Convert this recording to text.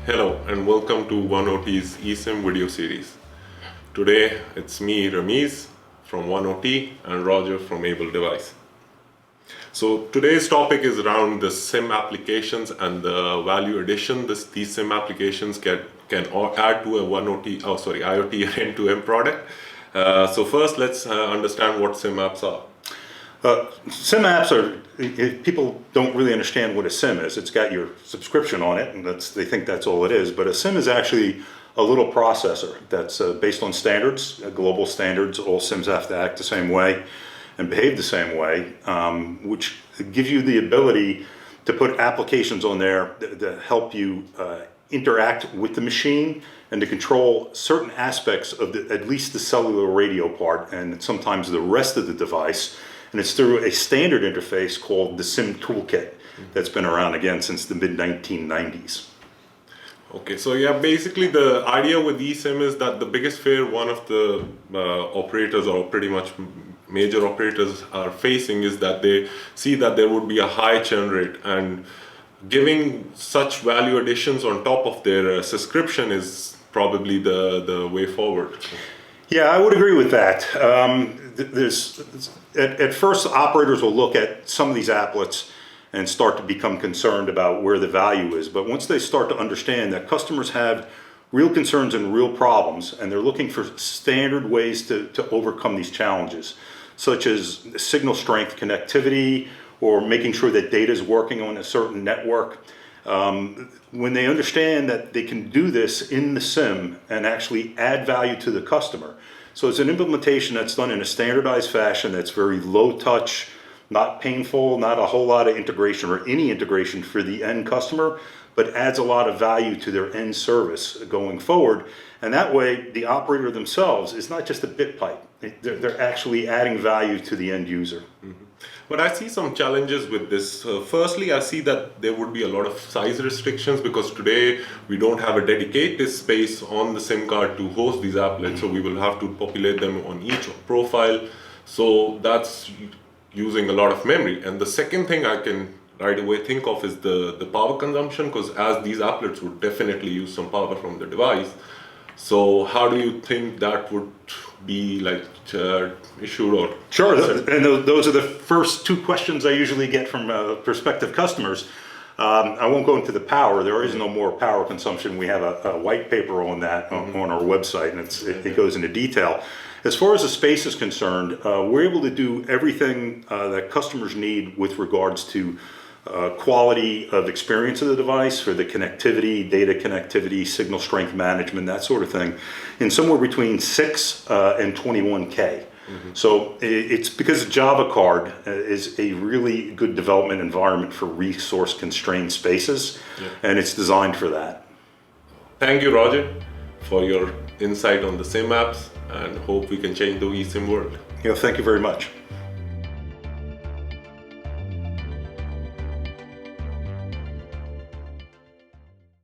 Hello and welcome to OneOT's eSIM video series. Today it's me, Rameez from OneOT and Roger from Able Device. So today's topic is around the SIM applications and the value addition these SIM applications can add to a IoT and M2M product. So first let's understand what SIM apps are. SIM apps people don't really understand what a SIM is. It's got your subscription on it, and they think that's all it is. But a SIM is actually a little processor that's based on standards, global standards. All SIMs have to act the same way and behave the same way, which gives you the ability to put applications on there that help you interact with the machine and to control certain aspects of at least the cellular radio part and sometimes the rest of the device. And it's through a standard interface called the SIM toolkit that's been around again since the mid-1990s. Okay, so yeah, basically the idea with eSIM is that the biggest fear one of the operators or pretty much major operators are facing is that they see that there would be a high churn rate, and giving such value additions on top of their subscription is probably the way forward. Yeah, I would agree with that. At first, operators will look at some of these applets and start to become concerned about where the value is. But once they start to understand that customers have real concerns and real problems, and they're looking for standard ways to overcome these challenges, such as signal strength connectivity or making sure that data is working on a certain network, when they understand that they can do this in the SIM and actually add value to the customer. So it's an implementation that's done in a standardized fashion that's very low touch, not painful, not a whole lot of integration or any integration for the end customer, but adds a lot of value to their end service going forward. And that way the operator themselves is not just a bit pipe. They're actually adding value to the end user. Mm-hmm. But I see some challenges with this. Firstly, I see that there would be a lot of size restrictions because today we don't have a dedicated space on the SIM card to host these applets, so we will have to populate them on each profile. So that's using a lot of memory. And the second thing I can right away think of is the power consumption, because as these applets would definitely use some power from the device. So how do you think that would be issued or? Sure, and those are the first two questions I usually get from prospective customers. I won't go into the power. There is no more power consumption. We have a white paper on that on our website, and it goes into detail. As far as the space is concerned, we're able to do everything that customers need with regards to quality of experience of the device, for the connectivity, data connectivity, signal strength management, that sort of thing, in somewhere between 6 and 21K. Mm-hmm. So it's because Java card is a really good development environment for resource constrained spaces, and it's designed for that. Thank you, Roger, for your insight on the SIM apps, and hope we can change the eSIM world. Thank you very much.